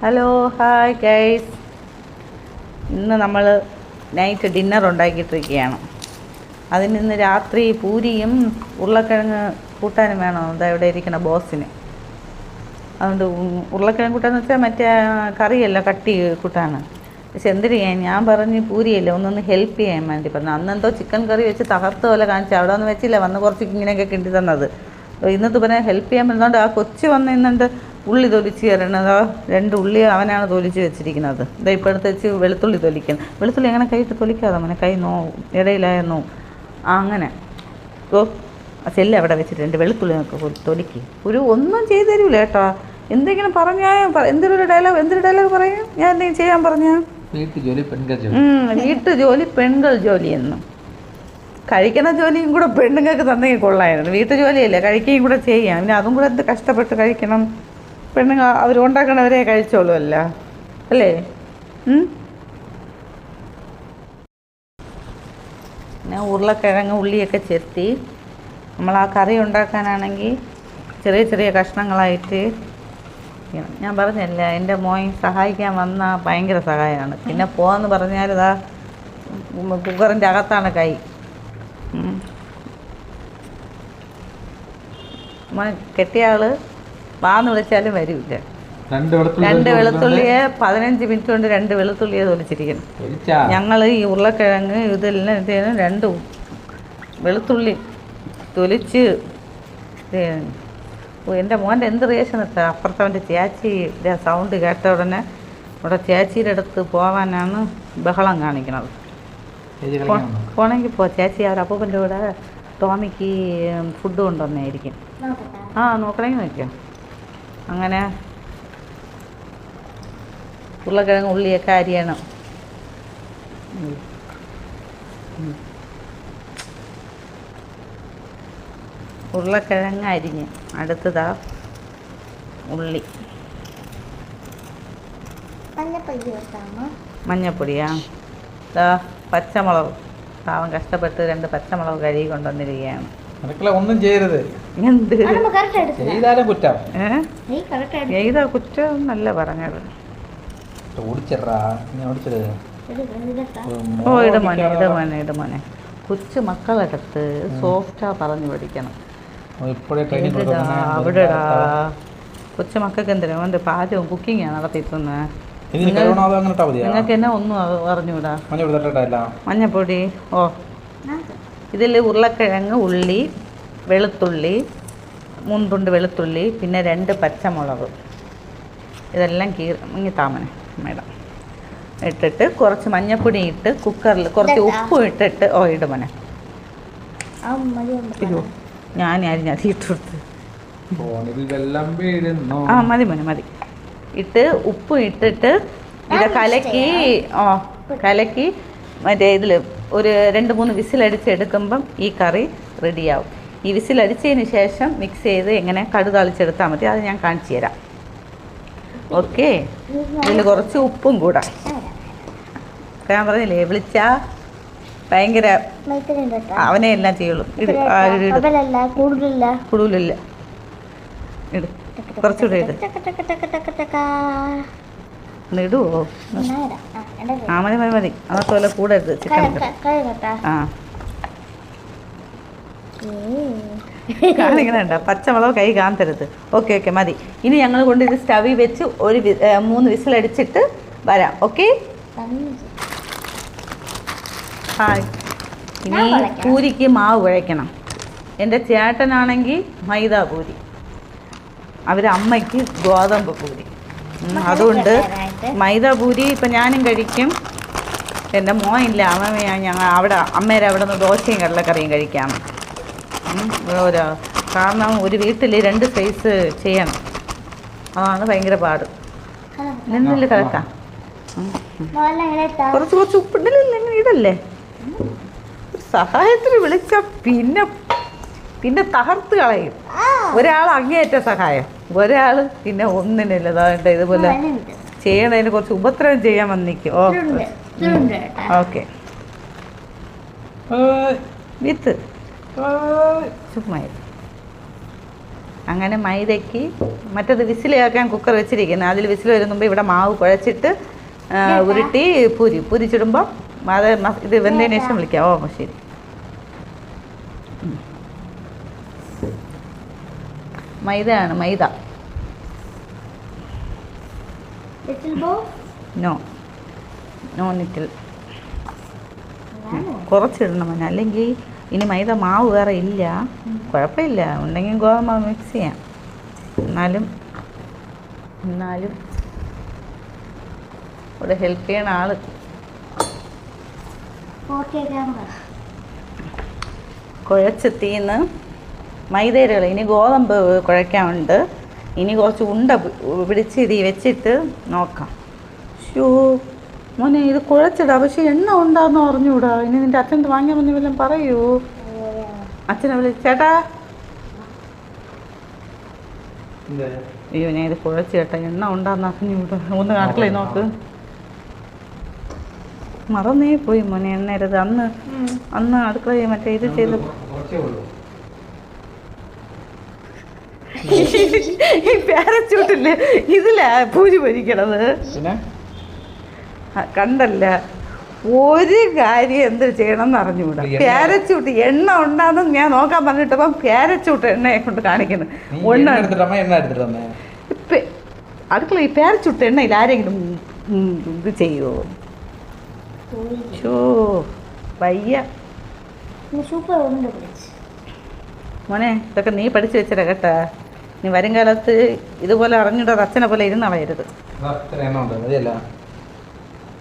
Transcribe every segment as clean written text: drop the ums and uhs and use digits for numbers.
Hello hi guys. ഇന്ന് നമ്മൾ night dinner ഉണ്ടാക്കിയിട്ടിരിക്കുകയാണ്. അതിന് ഇന്ന് രാത്രി പൂരിയും ഉരുളക്കിഴങ്ങ് കൂട്ടാനും വേണം. അതാ ഇവിടെ ഇരിക്കണം ബോസിന്. അതുകൊണ്ട് ഉരുളക്കിഴങ്ങ് കൂട്ടാന്ന് വെച്ചാൽ മറ്റേ കറിയല്ല, കട്ടി കൂട്ടാണ്. പക്ഷെ എന്തിനു ഞാൻ പറഞ്ഞ് പൂരിയല്ല, ഒന്നൊന്ന് ഹെൽപ്പ് ചെയ്യാൻ വേണ്ടി പറഞ്ഞു. അന്നെന്തോ ചിക്കൻ കറി വെച്ച് തകർത്ത പോലെ കാണിച്ചു. അവിടെ ഒന്നും വെച്ചില്ല, വന്ന് കുറച്ച് ഇങ്ങനെയൊക്കെ കിണ്ടി തന്നത്. ഇന്നത്തെ പറഞ്ഞാൽ ഹെൽപ്പ് ചെയ്യാൻ പറ്റുന്നതുകൊണ്ട് ആ കൊച്ചു വന്ന് ഇന്നുണ്ട് ഉള്ളി തൊലിച്ച് തരണത്. 2 ഉള്ളി അവനാണ് തൊലിച്ച് വെച്ചിരിക്കുന്നത്. ഇതാ ഇപ്പോൾ എടുത്ത് വെച്ച് വെളുത്തുള്ളി തൊലിക്കണം. വെളുത്തുള്ളി അങ്ങനെ കൈയിട്ട് തൊലിക്കാതെ മോനെ, കൈ ഇടയിലായ അങ്ങനെ ചെല്ല് അവിടെ വെച്ചിട്ടുണ്ട്. വെളുത്തുള്ളി നമുക്ക് തൊലിക്ക്. ഒന്നും ചെയ്തു തരൂല കേട്ടോ. എന്തെങ്കിലും പറഞ്ഞാൽ എന്തൊരു ഡയലോഗ് പറയാം. ഞാൻ എന്തെങ്കിലും ചെയ്യാൻ പറഞ്ഞാൽ വീട്ടു ജോലി പെൺകൾ ജോലി എന്നും. കഴിക്കുന്ന ജോലിയും കൂടെ പെണ്ണുങ്ങൾക്ക് തന്നെങ്കിൽ കൊള്ളായിരുന്നു. വീട്ടു ജോലിയല്ലേ, കഴിക്കുകയും കൂടെ ചെയ്യാം. പിന്നെ അതും കൂടെ എന്ത് കഷ്ടപ്പെട്ട് കഴിക്കണം. പെണ്ണുങ്ങൾ അവർ ഉണ്ടാക്കണവരെ കഴിച്ചോളൂ അല്ലേ. പിന്നെ ഉരുളക്കിഴങ്ങ് ഉള്ളിയൊക്കെ ചെത്തി നമ്മൾ ആ കറി ഉണ്ടാക്കാനാണെങ്കിൽ ചെറിയ ചെറിയ കഷ്ണങ്ങളായിട്ട് ഞാൻ പറഞ്ഞല്ല, എൻ്റെ മോൻ സഹായിക്കാൻ വന്നാൽ ഭയങ്കര സഹായമാണ്. പിന്നെ പോകാമെന്ന് പറഞ്ഞാൽ ഇതാ കുക്കറിൻ്റെ അകത്താണ് കൈ. കെട്ടിയ ആള് വാന്ന് വിളിച്ചാലും വരില്ല. 2 വെളുത്തുള്ളിയെ 15 മിനിറ്റ് കൊണ്ട് 2 വെളുത്തുള്ളിയെ തൊലിച്ചിരിക്കണം. ഞങ്ങൾ ഈ ഉരുളക്കിഴങ്ങ് ഇതെല്ലാം 2 വെളുത്തുള്ളി തൊലിച്ച് എൻ്റെ മോൻ്റെ എന്ത് റിയാക്ഷൻ എത്താ. അപ്പുറത്തവൻ്റെ ചേച്ചിയുടെ സൗണ്ട് കേട്ട ഉടനെ ഇവിടെ ചേച്ചിയുടെ അടുത്ത് പോകാനാണ് ബഹളം കാണിക്കണത്. പോണെങ്കിൽ ചേച്ചി അവരപ്പൂപ്പൻ്റെ കൂടെ ടോമിക്ക് ഫുഡ് കൊണ്ടുവന്നായിരിക്കും. നോക്കണമെങ്കിൽ നോക്കിയോ. അങ്ങനെ ഉരുളക്കിഴങ്ങ് ഉള്ളിയൊക്കെ അരിയണം. ഉരുളക്കിഴങ്ങ് അരിഞ്ഞ് അടുത്തതാ ഉള്ളി. മഞ്ഞപ്പൊടിയാ. പച്ചമുളക് പാവം കഷ്ടപ്പെട്ട് 2 പച്ചമുളക് കഴുകി കൊണ്ടുവന്നിരിക്കുകയാണ്. ഒന്നും ചെയ്യരുത്. എന്ത് ചെയ്താ കുറ്റം എന്നല്ല പറഞ്ഞത്. ഇടുമോനെ കൊച്ചു മക്കളടുത്ത് സോഫ്റ്റാ പറഞ്ഞു പഠിക്കണം. അവിടെടാ കൊച്ചു മക്കൾക്ക് എന്തിനാ അവൻ്റെ പാചകവും കുക്കിങ്ങാണ് നടത്തിയിട്ടുന്നത്. നിങ്ങൾക്ക് എന്നെ ഒന്നും അറിഞ്ഞൂടാ. മഞ്ഞപ്പൊടി ഇതിൽ ഉരുളക്കിഴങ്ങ് ഉള്ളി വെളുത്തുള്ളി 3 തുണ്ട് വെളുത്തുള്ളി പിന്നെ 2 പച്ചമുളക് ഇതെല്ലാം താമനെ മേഡം ഇട്ടിട്ട് കുറച്ച് മഞ്ഞപ്പൊടി ഇട്ട് കുക്കറിൽ കുറച്ച് ഉപ്പും ഇട്ടിട്ട് ഇടുമനെ. അയ്യോ ഞാൻ അത് ഇട്ടുകൊടുത്ത് മതി മോനെ മതി. ഇട്ട് ഉപ്പും ഇട്ടിട്ട് ഇത് കലക്കി മറ്റേ ഇതിൽ ഒരു 2-3 വിസിലടിച്ചെടുക്കുമ്പം ഈ കറി റെഡിയാവും. ഈ വിസിലടിച്ചതിന് ശേഷം മിക്സ് ചെയ്ത് എങ്ങനെ കടുതാളിച്ചെടുത്താൽ മതി. അത് ഞാൻ കാണിച്ചു തരാം. ഓക്കെ. ഇതിൽ കുറച്ച് ഉപ്പും കൂടെ ഞാൻ പറഞ്ഞില്ലേ, വിളിച്ചാ ഭയങ്കര അവനെ എല്ലാം ചെയ്യുള്ളൂ. കൂടുതലില്ല ഇട്, കുറച്ചുകൂടെ ഇട്. ഇടുവോ? മതി. അതൊക്കെ വല്ല കൂടരുത് ചിക്കൻ. കാണിങ്ങനെ ഉണ്ടോ? പച്ചമുളക് കൈ കാന്തരുത്. ഓക്കെ മതി. ഇനി ഞങ്ങൾ കൊണ്ട് ഇത് സ്റ്റവിൽ വെച്ച് 3 വിസിലടിച്ചിട്ട് വരാം. ഓക്കെ. ഹായ്. ഇനി പൂരിക്ക് മാവ് കുഴയ്ക്കണം. എൻ്റെ ചേട്ടനാണെങ്കിൽ മൈദ പൂരി, അവരമ്മയ്ക്ക് ഗോതമ്പ് പൂരി. അതുകൊണ്ട് മൈദ പൂരി ഇപ്പം ഞാനും കഴിക്കും. എൻ്റെ മോനില്ല, ഞങ്ങൾ അവിടെ അമ്മേരെ അവിടെ നിന്ന് ദോശയും കടലക്കറിയും കഴിക്കാം. കാരണം ഒരു വീട്ടിൽ 2 സൈസ് ചെയ്യണം. അതാണ് ഭയങ്കര പാട്. നിന്നില്ല കിടക്കാം. കുറച്ച് ഉപ്പിടല്ലേ, ഇങ്ങനെ ഇടല്ലേ. സഹായത്തിന് വിളിച്ച പിന്നെ തകർത്ത് കളയും. ഒരാൾ അങ്ങേയറ്റ സഹായം, ഒരാൾ പിന്നെ ഒന്നിനില്ലതായിട്ട് ഇതുപോലെ ചെയ്യണതിന് കുറച്ച് ഉപദ്രവം ചെയ്യാൻ വന്നിക്കും. ഓക്കെ വിത്ത് ചുമ്മാ അങ്ങനെ മൈദയ്ക്ക് മറ്റേത് വിസിലാക്കാൻ കുക്കർ വെച്ചിരിക്കുന്നത്, അതിൽ വിസിൽ വരുമ്പോൾ ഇവിടെ മാവ് കുഴച്ചിട്ട് ഉരുട്ടി പൂരിച്ചിടുമ്പോൾ അത് ഇത് വെന്തതിന് ശേഷം വിളിക്കാം. ഓ ശരി. മൈദയാണ്, മൈദ. നോ ലിറ്റിൽ, കുറച്ചിടണം മോനെ, അല്ലെങ്കിൽ ഇനി മൈദ മാവ് വേറെ ഇല്ല. കുഴപ്പമില്ല, ഉണ്ടെങ്കിൽ ഗോതമ്പ് മിക്സ് ചെയ്യാം. എന്നാലും ഇവിടെ ഹെൽപ്പ് ചെയ്യണ ആള്. കുഴച്ചെത്തിന്ന് മൈദയിലുള്ള ഇനി ഗോതമ്പ് കുഴയ്ക്കാനുണ്ട്. ഇനി കുറച്ച് ഉണ്ട പിടിച്ച് ഇത് വെച്ചിട്ട് നോക്കാം. ഷോ മോനെ, ഇത് കുഴച്ചിടാം, പക്ഷെ എണ്ണ ഉണ്ടാന്ന് പറഞ്ഞുകൂടാ. ഇനി നിന്റെ അച്ഛൻ വാങ്ങിയാൽ മതി, വല്ലതും പറയൂ. അച്ഛനെ വിളിച്ചേട്ടാ. അയ്യോ, ഞാൻ ഇത് കുഴച്ച് കേട്ടാ, എണ്ണ ഉണ്ടാന്ന് അറിഞ്ഞൂടാ. ഒന്ന് അടുക്കളയിൽ നോക്ക്. മറന്നേ പോയി മോനെ, എണ്ണരുത്. അന്ന് അടുക്കളയിൽ മറ്റേ ഇത് ചെയ്ത് പാരച്ചൂട്ടില്ലേ ഇതിലാ പൂരി പൊരിക്കണത്. കണ്ടല്ല, ഒരു കാര്യം എന്ത് ചെയ്യണം എന്ന് അറിഞ്ഞുകൂടാ. പാരച്ചൂട്ട് എണ്ണ ഉണ്ടാന്ന് ഞാൻ നോക്കാൻ പറഞ്ഞിട്ടപ്പം പാരച്ചൂട്ട് എണ്ണയെ കൊണ്ട് കാണിക്കുന്നു. ഇപ്പം അടുക്കള ഈ പാരച്ചൂട്ട് എണ്ണയിൽ ആരെങ്കിലും ഇത് ചെയ്യുമോ? ഷോ വയ്യ മോനെ, ഇതൊക്കെ നീ പഠിച്ചു വെച്ചിട്ടാ കേട്ടാ. നീ വരും കാലത്ത് ഇതുപോലെ അറിഞ്ഞിട്ട് അച്ഛനെ പോലെ ഇരുന്നളയരുത്.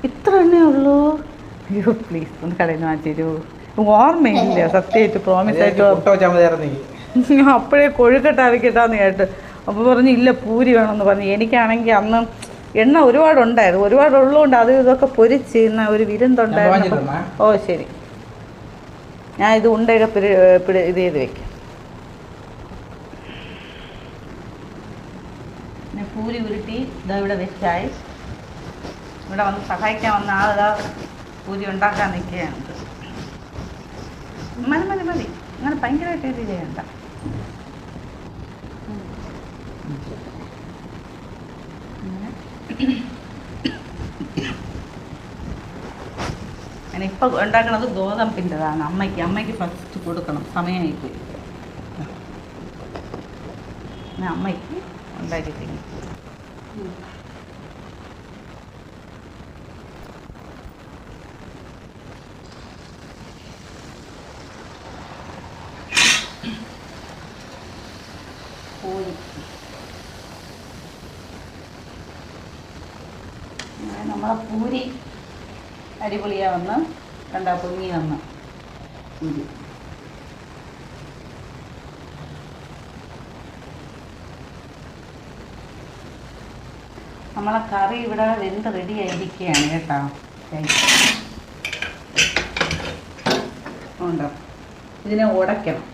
ഇത്ര എണ്ണേ ഉള്ളൂ? അയ്യോ പ്ലീസ്, ഒന്ന് കടയിൽ നിന്ന് വാങ്ങിച്ചു. ഓർമ്മയില്ല സത്യമായിട്ട്, പ്രോമിസ് ആയിട്ട്. അപ്പോഴേ കൊഴുക്കട്ടാവിക്കട്ടാന്ന് കേട്ട്. അപ്പോൾ പറഞ്ഞു ഇല്ല പൂരി വേണമെന്ന് പറഞ്ഞു. എനിക്കാണെങ്കിൽ അന്ന് എണ്ണ ഒരുപാടുണ്ടായിരുന്നു, ഒരുപാടുള്ളതുകൊണ്ട് അത് ഇതൊക്കെ പൊരിച്ച് ഇന്ന ഒരു വിരുന്നുണ്ടായിരുന്നു. ഓ ശരി, ഞാൻ ഇത് ഉണ്ടയൊക്കെ ഇത് ചെയ്ത് വെക്കാം. പിന്നെ പൂരി ഉരുട്ടി ഇതാ ഇവിടെ വെച്ചായി. ഇവിടെ വന്ന് സഹായിക്കാൻ വന്ന ആളിതാ പൂരി ഉണ്ടാക്കാൻ നിൽക്കുകയാണ്. മതി അങ്ങനെ ഭയങ്കരമായിട്ട് ഇത് ചെയ്യണ്ട. ഞാനിപ്പോൾ ഉണ്ടാക്കണത് ഗോതമ്പിൻ്റെതാണ്. അമ്മയ്ക്ക് ഫസ്റ്റ് കൊടുക്കണം, സമയമായിപ്പോയി. ഞാൻ അമ്മയ്ക്ക് ഉണ്ടാക്കിയിട്ടില്ല. നമ്മളെ പൂരി അടിപൊളിയാ വന്ന് കണ്ടാ, പൊങ്ങി വന്ന് പൂരി. നമ്മളെ കറി ഇവിടെ വെന്ത് റെഡി ആയിരിക്കുകയാണ് കേട്ടോ. ഉണ്ടോ, ഇതിനെ ഉടയ്ക്കണം.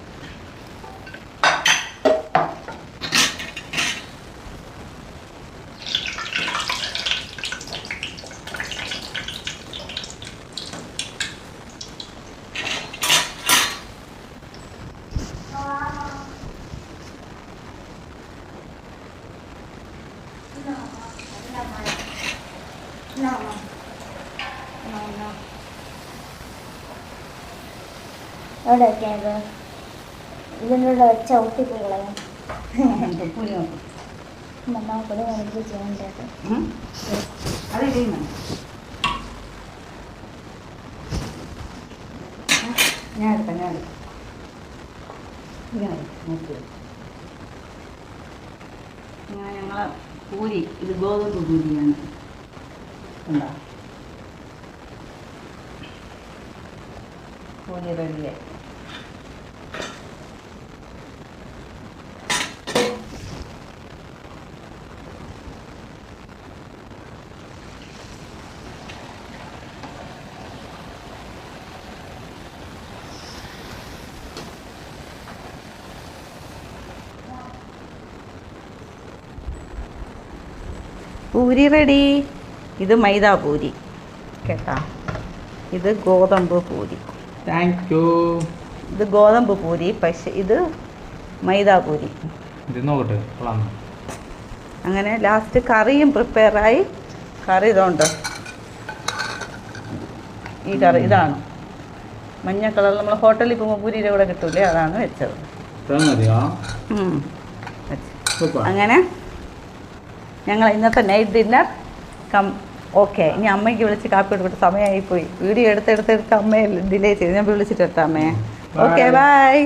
എവിടെ വെക്കാത്? ഇതിനോട് വെച്ച ഒട്ടിപ്പോളയാം. നമുക്കൊരു എനിക്ക് ചെയ്യേണ്ടത് ഞങ്ങളെ പൂരി ഇത് ഗോതമ്പ് പൂരിയാണ്. എന്താ പൂരി റെഡിയായി. പൂരി റെഡി. ഇത് മൈദാ പൂരി കേട്ടാ, ഇത് ഗോതമ്പ് പൂരി. Thank you. ഇത് ഗോതമ്പ് പൂരി, പക്ഷെ ഇത് മൈദാ പൂരി. ഇത് നോക്കട്ടെ കൊള്ളാം. അങ്ങനെ ലാസ്റ്റ് കറിയും പ്രിപ്പയറായി. കറി ഇതുണ്ട്, ഈ കറി ഇതാണ് മഞ്ഞ കളർ. നമ്മൾ ഹോട്ടലിൽ പോകുമ്പോൾ പൂരിയുടെ കൂടെ കിട്ടൂലേ, അതാണ് വെച്ചത്. അങ്ങനെ ഞങ്ങൾ ഇന്നത്തെ നൈറ്റ് ഡിന്നർ ഓക്കെ. ഇനി അമ്മയ്ക്ക് വിളിച്ച് കാപ്പി കൊടുത്തിട്ട് സമയമായിപ്പോയി. വീഡിയോ എടുത്തെടുത്ത് അമ്മയെ ഡിലേ ചെയ്ത് ഞാൻ വിളിച്ചിട്ട് എത്താം അമ്മയെ. Okay bye.